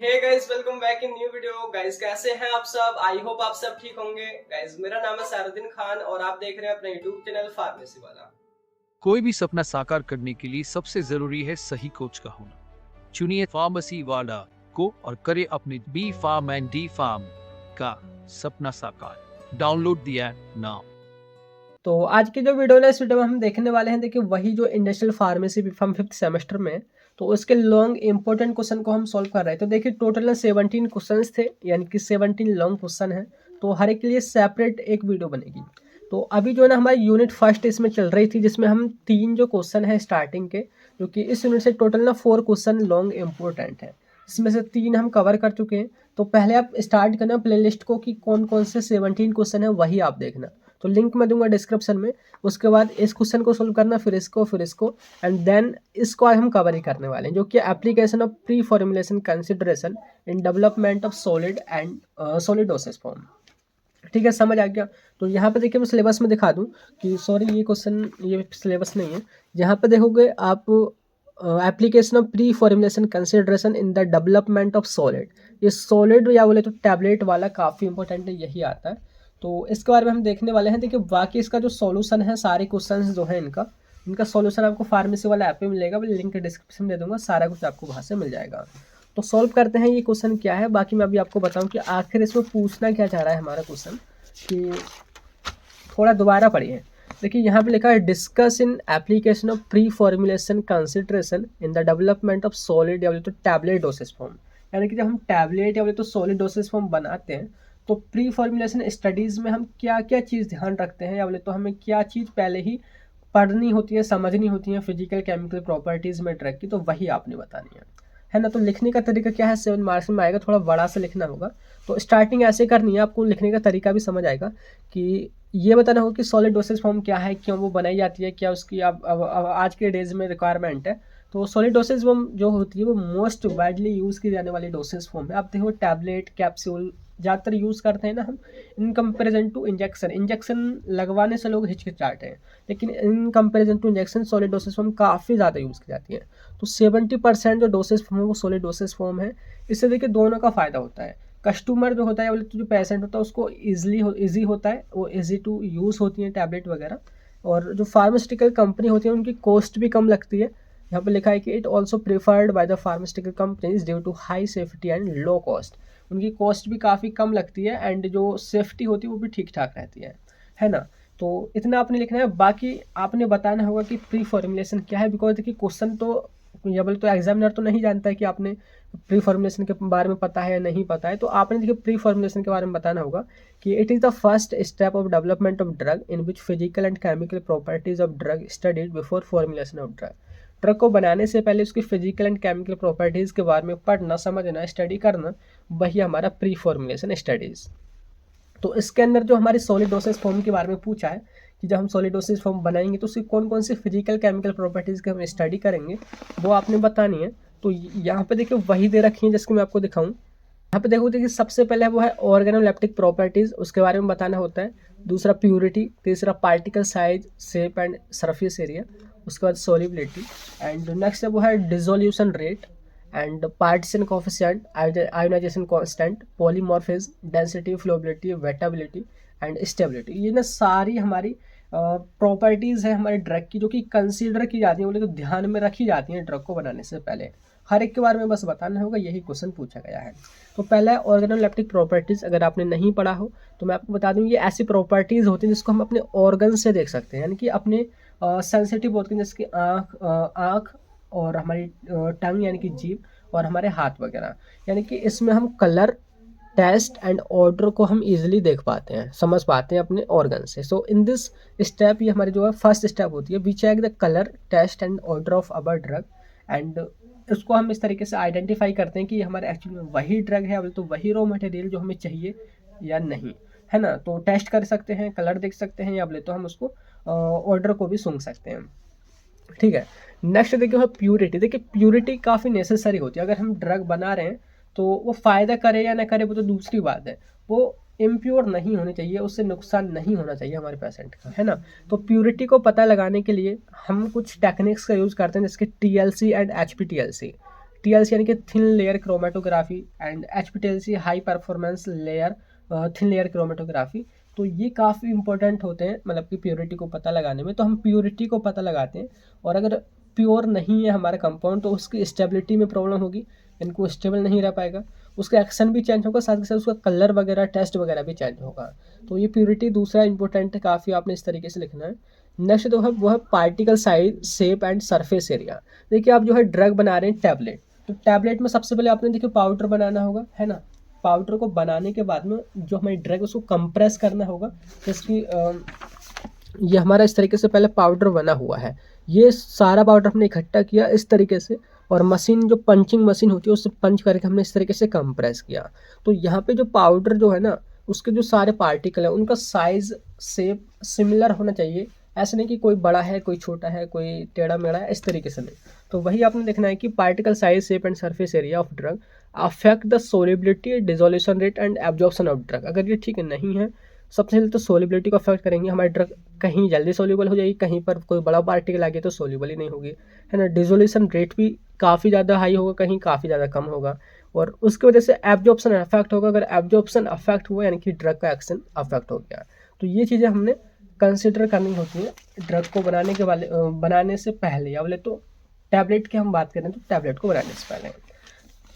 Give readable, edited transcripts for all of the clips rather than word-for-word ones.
Hey guys, welcome back in new video. Guys कैसे हैं आप सब? आई होप आप सब ठीक होंगे। गाइस मेरा नाम है सारुद्दीन खान और आप देख रहे हैं अपना यूट्यूब चैनल फार्मेसी वाला। कोई भी सपना साकार करने के लिए सबसे जरूरी है सही कोच का होना। चुनिए फार्मेसी वाला को और करे अपने B pharm and D pharm का सपना साकार। Download the app now. तो आज की जो वीडियो है इस वीडियो में हम देखने वाले हैं, देखिए वही जो इंडस्ट्रियल फार्मेसी बीफार्म 5th सेमेस्टर में, तो उसके लॉन्ग इंपॉर्टेंट क्वेश्चन को हम सॉल्व कर रहे हैं। तो देखिए टोटल ना 17 क्वेश्चंस थे, यानी कि 17 लॉन्ग क्वेश्चन है। तो हर एक के लिए सेपरेट एक वीडियो बनेगी। तो अभी जो है ना हमारी यूनिट फर्स्ट इसमें चल रही थी, जिसमें हम 3 जो क्वेश्चन है स्टार्टिंग के, जो कि इस यूनिट से टोटल ना 4 क्वेश्चन लॉन्ग इंपॉर्टेंट है, इसमें से 3 हम कवर कर चुके हैं। तो पहले आप स्टार्ट करना प्लेलिस्ट को कि कौन कौन से 17 क्वेश्चन है वही आप देखना। तो लिंक मैं दूंगा डिस्क्रिप्शन में। उसके बाद इस क्वेश्चन को सोल्व करना, फिर इसको एंड देन इसको आज हम कवर ही करने वाले हैं, जो कि application of pre formulation consideration in development of solid and solid dosage form. ठीक है, समझ आ गया। तो यहाँ पे देखिए मैं सिलेबस में दिखा दूँ कि सॉरी ये क्वेश्चन ये सिलेबस नहीं है। यहाँ पे देखोगे आप application of pre formulation consideration in the development of solid. ये सॉलिड या बोले तो टैबलेट वाला काफ़ी इंपॉर्टेंट है, यही आता है। तो इसके बारे में हम देखने वाले हैं। देखिए बाकी इसका जो सॉल्यूशन है, सारे क्वेश्चंस जो है इनका सॉल्यूशन आपको फार्मेसी वाला ऐप पे मिलेगा। मैं लिंक डिस्क्रिप्शन में दे दूंगा, सारा कुछ आपको वहाँ से मिल जाएगा। तो सॉल्व करते हैं ये क्वेश्चन क्या है। बाकी मैं अभी आपको बताऊं कि आखिर इसमें पूछना क्या चाह रहा है हमारा क्वेश्चन, कि थोड़ा दोबारा पढ़िए। देखिए यहाँ पे लिखा है discuss in application of pre formulation consideration in the development of solid या बोले तो टैबलेट डोसेज फॉर्म। यानी कि जब हम टैबलेट या बोले तो सॉलिड डोसेज फॉर्म बनाते हैं, तो प्री फॉर्मुलेशन स्टडीज़ में हम क्या क्या चीज़ ध्यान रखते हैं, या बोले तो हमें क्या चीज़ पहले ही पढ़नी होती है, समझनी होती है फिजिकल केमिकल प्रॉपर्टीज़ में ड्रग की, तो वही आपने बतानी है ना। तो लिखने का तरीका क्या है, 7 मार्क्स में आएगा, थोड़ा बड़ा से लिखना होगा। तो स्टार्टिंग ऐसे करनी है, आपको लिखने का तरीका भी समझ आएगा कि ये बताना होगा कि सॉलिड डोसेज फॉर्म क्या है, क्यों वो बनाई जाती है, क्या उसकी अब आज के डेज में रिक्वायरमेंट है। तो सॉलिड डोसेज फॉर्म जो होती है वो मोस्ट वाइडली यूज़ की जाने वाली डोसेज फॉर्म है। आप देखो टैबलेट कैप्सूल ज़्यादातर यूज़ करते हैं ना हम, इन कंपेरिजन टू इंजेक्शन लगवाने से लोग हिचकिचाते हैं, लेकिन in comparison to injection solid dosage form काफ़ी ज़्यादा यूज़ की जाती है। तो 70% जो डोसेज फॉर्म है वो सॉलिड डोसेज फॉर्म है। इससे देखिए दोनों का फ़ायदा होता है। कस्टमर जो होता है बोले तो जो पेशेंट होता है उसको ईजी होता है, वो ईजी टू यूज़ होती है टैबलेट वगैरह। और जो फार्मास्यूटिकल कंपनी होती है उनकी कॉस्ट भी कम लगती है। यहाँ पे लिखा है कि it also preferred by the pharmaceutical companies due to high safety and low cost. उनकी कॉस्ट भी काफ़ी कम लगती है एंड जो सेफ्टी होती है वो भी ठीक ठाक रहती है ना। तो इतना आपने लिखना है। बाकी आपने बताना होगा कि प्री फॉर्मुलेशन क्या है, बिकॉज देखिए क्वेश्चन तो या बोले तो एग्जामिनर तो नहीं जानता है कि आपने प्री फॉर्मुलेशन के बारे में पता है या नहीं पता है। तो आपने देखिए प्री फॉर्मुलेशन के बारे में बताना होगा कि it is the first step of development of drug in which physical and chemical properties of drug studied before formulation of drug. Drug को बनाने से पहले उसकी फिजिकल एंड केमिकल प्रॉपर्टीज़ के बारे में पढ़ना, समझना, स्टडी करना, वही हमारा प्री फॉर्मुलेशन स्टडीज़। तो इसके अंदर जो हमारी सॉलिड डोसेज फॉर्म के बारे में पूछा है कि जब हम सॉलिड डोसेज फॉर्म बनाएंगे तो उसकी कौन कौन सी फिजिकल केमिकल प्रॉपर्टीज़ की हम स्टडी करेंगे, वो आपने बतानी है। तो यहाँ पे देखिए वही दे रखी है जिसको मैं आपको दिखाऊँ। यहाँ पे देखिए सबसे पहले वो है ऑर्गेनोलेप्टिक प्रॉपर्टीज़, उसके बारे में बताना होता है। दूसरा प्यूरिटी, तीसरा particle size, shape and surface area, उसके बाद सोलिबिलिटी, एंड नेक्स्ट वो है dissolution rate and partition coefficient, ionization constant, polymorphism, density, flowability, wettability and stability. ये ना सारी हमारी प्रॉपर्टीज़ है हमारे ड्रग की, जो कि कंसीडर की जाती है, बोले तो ध्यान में रखी जाती हैं ड्रग को बनाने से पहले। हर एक के बारे में बस बताना होगा, यही क्वेश्चन पूछा गया है। तो पहला है ऑर्गेनोलेप्टिक प्रॉपर्टीज़। अगर आपने नहीं पढ़ा हो तो मैं आपको बता दूं, ये ऐसी प्रॉपर्टीज़ होती हैं जिसको हम अपने ऑर्गन से देख सकते हैं, यानी कि अपने सेंसिटिव होती हैं, जैसे कि आँख और हमारी टंग यानी कि जीभ और हमारे हाथ वगैरह। यानी कि इसमें हम कलर, टेस्ट एंड ऑर्डर को हम इजीली देख पाते हैं, समझ पाते हैं अपने ऑर्गन से। सो इन दिस स्टेप, ये हमारी जो है फर्स्ट स्टेप होती है, we check the colour, taste and odour of our drug. And उसको हम इस तरीके से आइडेंटिफाई करते हैं कि हमारे एक्चुअली में वही ड्रग है, बोले तो वही रॉ मटेरियल जो हमें चाहिए या नहीं, है ना। तो टेस्ट कर सकते हैं, कलर देख सकते हैं, या बोले तो हम उसको ऑर्डर को भी सूंघ सकते हैं। ठीक है, नेक्स्ट देखिए प्यूरिटी। देखिए प्यूरिटी काफ़ी नेसेसरी होती है। अगर हम ड्रग बना रहे हैं तो वो फ़ायदा करे या ना करे वो तो दूसरी बात है, वो इम्प्योर नहीं होनी चाहिए, उससे नुकसान नहीं होना चाहिए हमारे पेशेंट का, है ना। तो प्यूरिटी को पता लगाने के लिए हम कुछ टेक्निक्स का यूज़ करते हैं, जैसे TLC एंड HPTLC। TLC यानी कि thin layer chromatography and HPLC high performance layer thin layer chromatography. तो ये काफ़ी इंपॉर्टेंट होते हैं मतलब कि प्योरिटी को पता लगाने में। तो हम प्योरिटी को पता लगाते हैं और अगर प्योर नहीं है हमारा कंपाउंड तो उसकी स्टेबिलिटी में प्रॉब्लम होगी, इनको स्टेबल नहीं रह पाएगा, उसका एक्शन भी चेंज होगा, साथ के साथ उसका कलर वगैरह टेस्ट वगैरह भी चेंज होगा। तो ये प्योरिटी दूसरा इंपॉर्टेंट है काफ़ी, आपने इस तरीके से लिखना है। नेक्स्ट जो है वो है particle size, shape and surface area. देखिए आप जो है ड्रग बना रहे हैं टैबलेट, तो टैबलेट में सबसे पहले आपने देखिए पाउडर बनाना होगा, है ना। पाउडर को बनाने के बाद में जो हमारी ड्रग उसको कंप्रेस करना होगा, जैसे ये हमारा इस तरीके से पहले पाउडर बना हुआ है। ये सारा पाउडर हमने इकट्ठा किया इस तरीके से और मशीन जो पंचिंग मशीन होती है उससे पंच करके हमने इस तरीके से कंप्रेस किया। तो यहाँ पे जो पाउडर जो है ना उसके जो सारे पार्टिकल है उनका साइज शेप सिमिलर होना चाहिए। ऐसा नहीं कि कोई बड़ा है कोई छोटा है कोई टेढ़ा मेढ़ा है, इस तरीके से नहीं। तो वही आपने देखना है कि particle size shape and surface area of drug affect the solubility, dissolution rate and absorption of drug. अगर ये ठीक नहीं है, सबसे पहले तो सोलिबिलिटी को अफेक्ट करेंगे, हमारी ड्रग कहीं जल्दी सोल्यूबल हो जाएगी, कहीं पर कोई बड़ा पार्टिकल आ गया तो सोल्यूबल ही नहीं होगी, है ना। डिसोल्यूशन रेट भी काफ़ी ज़्यादा हाई होगा, कहीं काफ़ी ज़्यादा कम होगा और उसकी वजह से एब्जॉर्प्शन अफेक्ट होगा। अगर एब्जॉर्प्शन अफेक्ट हुआ यानी कि ड्रग का एक्शन अफेक्ट हो गया। तो ये चीज़ें हमने कंसिडर करनी होती है ड्रग को बनाने से पहले, या बोले तो टैबलेट की हम बात करें तो टैबलेट को बनाने से पहले।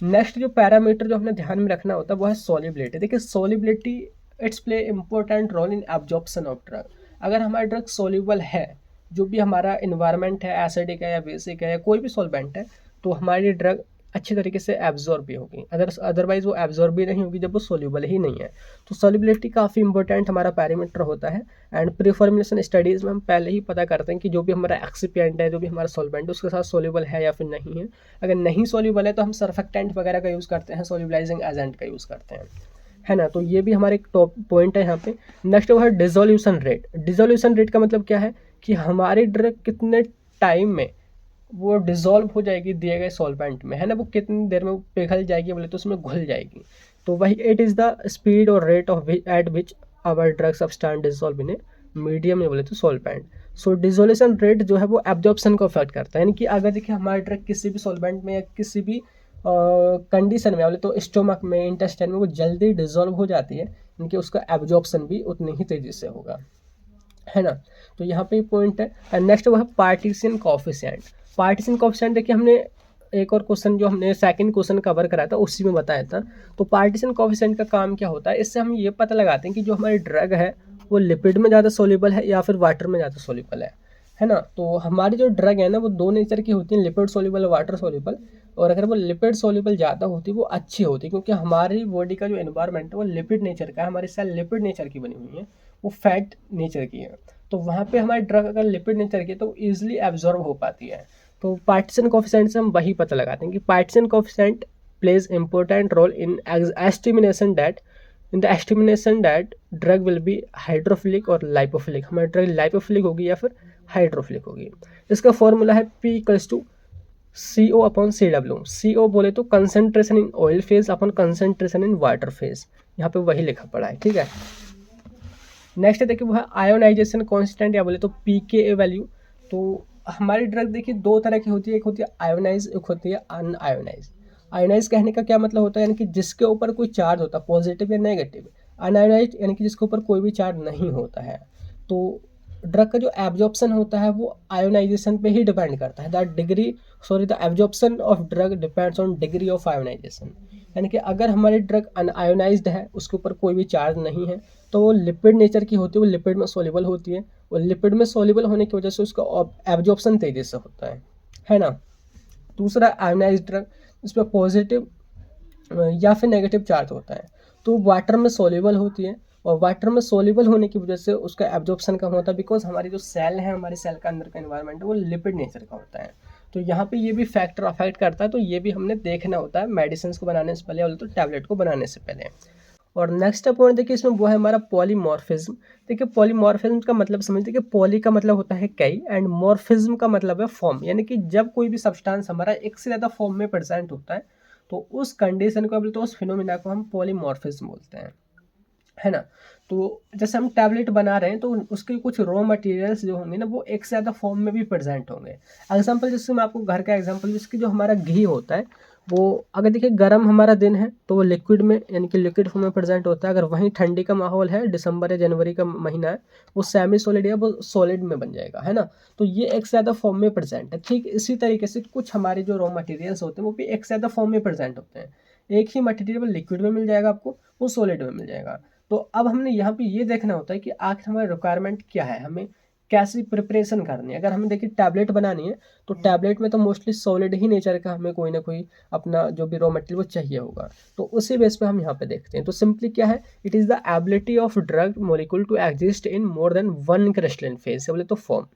नेक्स्ट जो पैरामीटर जो हमने ध्यान में रखना होता है वो है सॉल्युबिलिटी। देखिए solubility it's play important role in absorption of drug. अगर हमारा ड्रग सॉल्युबल है, जो भी हमारा इन्वायरमेंट है एसिडिक है या बेसिक है या कोई भी सॉल्वेंट है, तो हमारी ड्रग अच्छी तरीके से एब्जॉर्ब भी होगी। अदरवाइज वो एब्जॉर्ब भी नहीं होगी जब वो सोल्यूबल ही नहीं है। तो सोल्यूबिलिटी काफ़ी इंपॉर्टेंट हमारा पैरामीटर होता है। एंड प्रीफॉर्मुलेशन स्टडीज़ में हम पहले ही पता करते हैं कि जो भी हमारा एक्सिपिएंट है, जो भी हमारा सॉल्वेंट है, उसके साथ सोल्यूबल है या फिर नहीं है। अगर नहीं सोल्यूबल है तो हम सर्फेक्टेंट वगैरह का यूज़ करते हैं, सोल्यूबलाइजिंग एजेंट का यूज़ करते हैं, है ना। तो ये भी हमारे एक टॉप पॉइंट है यहाँ पे। नेक्स्ट वो है डिसोल्यूशन रेट। डिसोल्यूशन रेट का मतलब क्या है कि हमारी ड्रग कितने टाइम में वो डिज़ोल्व हो जाएगी दिए गए सॉल्वेंट में, है ना। वो कितनी देर में वो पिघल जाएगी बोले तो उसमें घुल जाएगी। तो वही इट इज़ द स्पीड और rate of at which our drug substance dissolve in a medium में बोले तो सॉल्वेंट। सो डिसोल्यूशन रेट जो है वो एब्जॉर्प्शन को अफेक्ट करता है, यानी कि अगर देखिए हमारा ड्रग किसी भी सॉल्वेंट में या किसी भी कंडीशन में बोले तो स्टोमक में, इंटेस्टाइन में वो जल्दी डिसॉल्व हो जाती है, यानी उसका एब्जॉर्प्शन भी उतनी ही तेज़ी से होगा, है ना। तो यहाँ पे पॉइंट है। एंड नेक्स्ट वो है पार्टीशन कोएफिशिएंट। पार्टीशन कोएफिशिएंट देखिए हमने एक और क्वेश्चन जो हमने सेकंड क्वेश्चन कवर कराया था उसी में बताया था। तो पार्टीशन कोएफिशिएंट का काम क्या होता है, इससे हम ये पता लगाते हैं कि जो हमारी ड्रग है वो लिपिड में ज़्यादा सोल्यूबल है या फिर वाटर में ज़्यादा सोल्यूबल है ना। तो हमारी जो ड्रग है ना वो दो नेचर की होती है, लिपिड सोल्यूबल और वाटर सोल्यूबल। और अगर वो लिपिड सोल्यूबल ज़्यादा होती है वो अच्छी होती है, क्योंकि हमारी बॉडी का जो एनवायरनमेंट है वो लिपिड नेचर का है, हमारी सेल लिपिड नेचर की बनी हुई है, वो फैट नेचर की है। तो वहाँ पे हमारी ड्रग अगर लिपिड नेचर की है तो ईजिली एब्जॉर्ब हो पाती है। तो पार्टीशन कोएफिशिएंट से हम वही पता लगाते हैं कि partition coefficient plays important role in estimation that drug will be hydrophilic और लाइपोफिलिक। हमारी ड्रग लाइपोफिलिक होगी या फिर हाइड्रोफिलिक होगी। इसका फॉर्मूला है P=CO/CW। CO बोले तो concentration in oil phase upon concentration in water phase, यहाँ पे वही लिखा पड़ा है, ठीक है। नेक्स्ट देखिए वो है आयोनाइजेशन कांस्टेंट या बोले तो pKa वैल्यू। तो हमारी ड्रग देखिए दो तरह की होती है, एक होती है आयोनाइज, एक होती है अनआयोनाइज। आयोनाइज कहने का क्या मतलब होता है, यानी कि जिसके ऊपर कोई चार्ज होता है पॉजिटिव या नेगेटिव। अनआयोनाइज यानी कि जिसके ऊपर कोई भी चार्ज नहीं होता है। तो ड्रग का जो एब्जॉर्प्शन होता है वो आयोनाइजेशन पे ही डिपेंड करता है। The absorption of drug depends on degree of ionisation. यानी कि अगर हमारी ड्रग अनआयोनाइज्ड है, उसके ऊपर कोई भी चार्ज नहीं है, तो वो लिपिड नेचर की होती है, वो लिपिड में सोल्यूबल होती है। और लिपिड में सोल्यूबल होने की वजह से उसका एब्जॉर्प्शन तेजी से होता है ना। दूसरा आयोनाइज्ड ड्रग, इस पर पॉजिटिव या फिर नेगेटिव चार्ज होता है, तो वाटर में सोल्यूबल होती है। और वाटर में सोल्यूबल होने की वजह से उसका एब्जॉर्प्शन कम होता है, बिकॉज हमारी जो सेल है, हमारी सेल का अंदर का एनवायरनमेंट है वो लिपिड नेचर का होता है। तो यहाँ पे ये भी फैक्टर अफेक्ट करता है, तो ये भी हमने देखना होता है मेडिसिन को बनाने से पहले, तो टैबलेट को बनाने से पहले। और नेक्स्ट पॉइंट देखिए इसमें वो है हमारा पॉलीमॉर्फिज्म। देखिए पॉलीमॉर्फिज्म का मतलब समझते कि पॉली का मतलब होता है कई एंड मॉर्फिज्म का मतलब है फॉर्म, यानी कि जब कोई भी सब्सटेंस हमारा एक से ज़्यादा फॉर्म में प्रेजेंट होता है तो उस कंडीशन को, तो उस फिनोमिना को हम पॉलीमॉर्फिज्म बोलते हैं, है ना। तो जैसे हम टैबलेट बना रहे हैं तो उसके कुछ रॉ मटेरियल्स जो होंगे ना वो एक से ज़्यादा फॉर्म में भी प्रेजेंट होंगे। एग्जांपल जैसे मैं आपको घर का एग्जांपल, जिसकी जो हमारा घी होता है वो अगर देखिए गर्म हमारा दिन है तो वो लिक्विड में यानी कि लिक्विड फॉर्म में प्रेजेंट होता है। अगर वहीं ठंडी का माहौल है, दिसंबर या जनवरी का महीना है, वो सेमी सॉलिड या वो सॉलिड में बन जाएगा, है ना। तो ये एक से ज़्यादा फॉर्म में प्रेजेंट है। ठीक इसी तरीके से कुछ हमारे जो रॉ मटेरियल्स होते हैं वो भी एक से ज़्यादा फॉर्म में प्रेजेंट होते हैं। एक ही मटेरियल लिक्विड में मिल जाएगा आपको, वो सॉलिड में मिल जाएगा। तो अब हमने यहाँ पे ये देखना होता है कि आखिर हमारा रिक्वायरमेंट क्या है, हमें कैसी प्रिपरेशन करनी है। अगर हमें देखिए टैबलेट बनानी है तो टैबलेट में तो मोस्टली सॉलिड ही नेचर का हमें कोई ना कोई अपना जो भी रॉ मटेरियल वो चाहिए होगा। तो उसी बेस पे हम यहाँ पे देखते हैं। तो सिंपली क्या है, it is the ability of drug molecule to exist in more than one crystalline phase, बोले तो फॉर्म,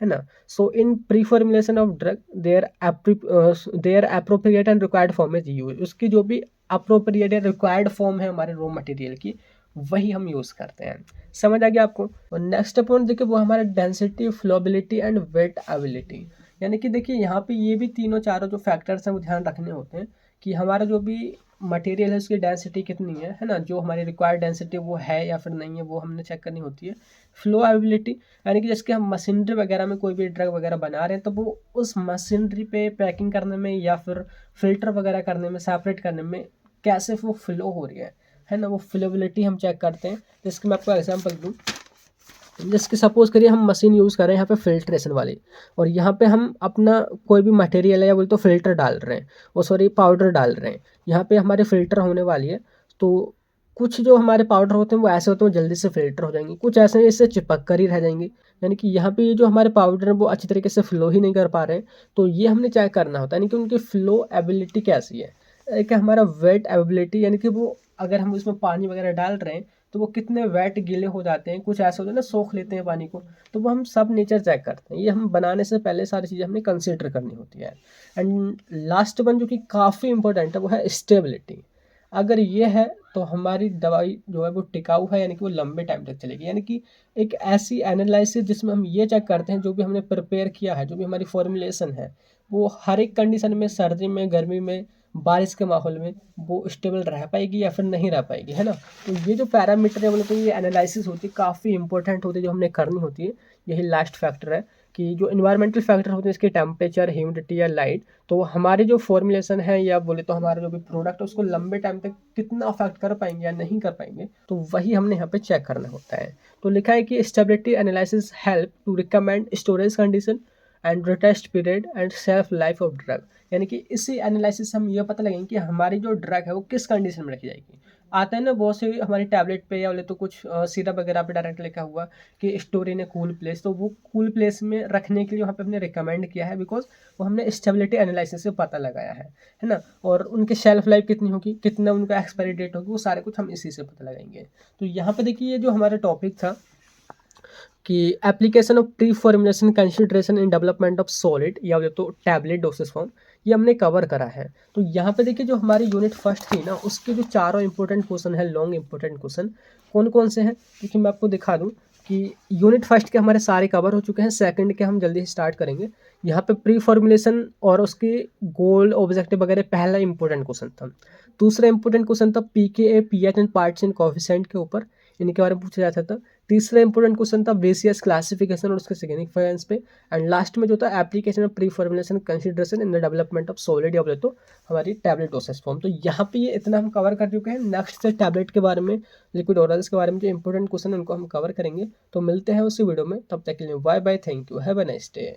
है ना। So in preformulation of drug there appropriate and required form is use. उसकी जो भी अप्रोप्रिएट या रिक्वायर्ड फॉर्म है हमारे रॉ मटेरियल की, वही हम यूज़ करते हैं। समझ आ गया आपको। और नेक्स्ट पॉइंट देखिए वो हमारा density, flowability and wait ability. यानी कि देखिए यहाँ पे ये भी तीनों चारों जो फैक्टर्स हैं वो ध्यान रखने होते हैं कि हमारा जो भी मटेरियल है उसकी डेंसिटी कितनी है ना, जो हमारी रिक्वायर्ड डेंसिटी वो है या फिर नहीं है, वो हमने चेक करनी होती है। फ्लो एबिलिटी यानी कि जैसे कि हम मशीनरी वगैरह में कोई भी ड्रग वगैरह बना रहे हैं तो वो उस मशीनरी पे पैकिंग करने में या फिर फिल्टर वगैरह करने में, सेपरेट करने में कैसे वो फ्लो हो रही है ना, वो फ्लोबिलिटी हम चेक करते हैं। जिसकी मैं आपको एग्जांपल दूँ, जैसे सपोज करिए हम मशीन यूज़ कर रहे हैं यहाँ पे फिल्ट्रेशन वाली, और यहाँ पे हम अपना कोई भी मटेरियल है या बोले तो फिल्टर डाल रहे हैं, वो सॉरी पाउडर डाल रहे हैं। यहाँ पे हमारे फिल्टर होने वाली है। तो कुछ जो हमारे पाउडर होते हैं वो ऐसे होते हैं वो जल्दी से फिल्टर हो जाएंगे, कुछ ऐसे हैं इससे चिपक कर ही रह जाएंगे। यानी कि यहाँ पे ये जो हमारे पाउडर हैं वो अच्छी तरीके से फ्लो ही नहीं कर पा रहे हैं। तो ये हमने चेक करना होता है, यानी कि उनकी फ्लो एबिलिटी कैसी है। एक है हमारा वेट एबिलिटी, यानी कि वो अगर हम उसमें पानी वगैरह डाल रहे हैं तो वो कितने वेट गीले हो जाते हैं, कुछ ऐसे होते हैं ना सोख लेते हैं पानी को। तो वो हम सब नेचर चेक करते हैं। ये हम बनाने से पहले सारी चीज़ें हमने कंसिडर करनी होती है। एंड लास्ट वन जो कि काफ़ी इंपॉर्टेंट है वो है स्टेबिलिटी। अगर ये है तो हमारी दवाई जो है वो टिकाऊ है, यानी कि वो लंबे टाइम तक चलेगी। यानी कि एक ऐसी एनालिसिस जिसमें हम ये चेक करते हैं जो भी हमने प्रिपेयर किया है, जो भी हमारी फॉर्मुलेशन है, वो हर एक कंडीशन में, सर्दी में, गर्मी में, बारिश के माहौल में वो स्टेबल रह पाएगी या फिर नहीं रह पाएगी, है ना। तो ये जो पैरामीटर है बोले तो ये एनालिसिस होती है, काफ़ी इंपॉर्टेंट होती है, जो हमने करनी होती है। यही लास्ट फैक्टर है कि जो इन्वायरमेंटल फैक्टर होते हैं इसके टेम्परेचर, ह्यूमिडिटी या लाइट, तो हमारे जो फॉर्मुलेशन है या बोले तो हमारा जो भी प्रोडक्ट है उसको लंबे टाइम तक कितना अफेक्ट कर पाएंगे या नहीं कर पाएंगे, तो वही हमने यहाँ पे चेक करना होता है। तो लिखा है कि stability analysis help to recommend storage condition and test period and shelf life of drug. यानी कि इसी एनालिसिस से हम ये पता लगेंगे कि हमारी जो ड्रग है वो किस कंडीशन में रखी जाएगी। आता है ना बहुत से हमारी टैबलेट पे या बोले तो कुछ सिरप वगैरह पे डायरेक्ट लिखा हुआ कि store in A cool place, तो वो कूल प्लेस में रखने के लिए वहाँ पे हमने रिकमेंड किया है, बिकॉज वो हमने स्टेबिलिटी एनालिसिस से पता लगाया है ना। और उनके शेल्फ लाइफ कितनी होगी, कितना उनका एक्सपायरी डेट होगी, वो सारे कुछ हम इसी से पता लगाएंगे। तो यहाँ पे देखिए ये जो हमारा टॉपिक था कि application of pre formulation consideration in development of solid या तो टैबलेट डोसेज फॉर्म, ये हमने कवर करा है। तो यहाँ पे देखिए जो हमारी यूनिट फर्स्ट थी ना, उसके जो चारों इंपॉर्टेंट क्वेश्चन है, लॉन्ग इंपॉर्टेंट क्वेश्चन कौन कौन से हैं, क्योंकि मैं आपको दिखा दूँ कि यूनिट फर्स्ट के हमारे सारे कवर हो चुके हैं। सेकंड के हम जल्दी से स्टार्ट करेंगे। यहाँ पे प्री फॉर्मुलेशन और उसके गोल ऑब्जेक्टिव वगैरह पहला इंपॉर्टेंट क्वेश्चन था। दूसरा इंपॉर्टेंट क्वेश्चन था pKa, pH and partition coefficient के ऊपर, इनके बारे में पूछा जाता था। तीसरा इंपॉर्टेंट क्वेश्चन था बेसियस क्लासिफिकेशन और उसके सिग्निफिकेंस पे। एंड लास्ट में जो था application of pre formulation consideration in the development of solid या बोले तो हमारी टैबलेट डोसेज फॉर्म। तो यहाँ पे ये इतना हम कवर कर चुके हैं। नेक्स्ट से टैबलेट के बारे में, लिक्विड ओरल्स के बारे में जो इंपॉर्टेंट क्वेश्चन है उनको हम कवर करेंगे। तो मिलते हैं उसी वीडियो में, तब तक के लिए bye bye, thank you, have a nice day.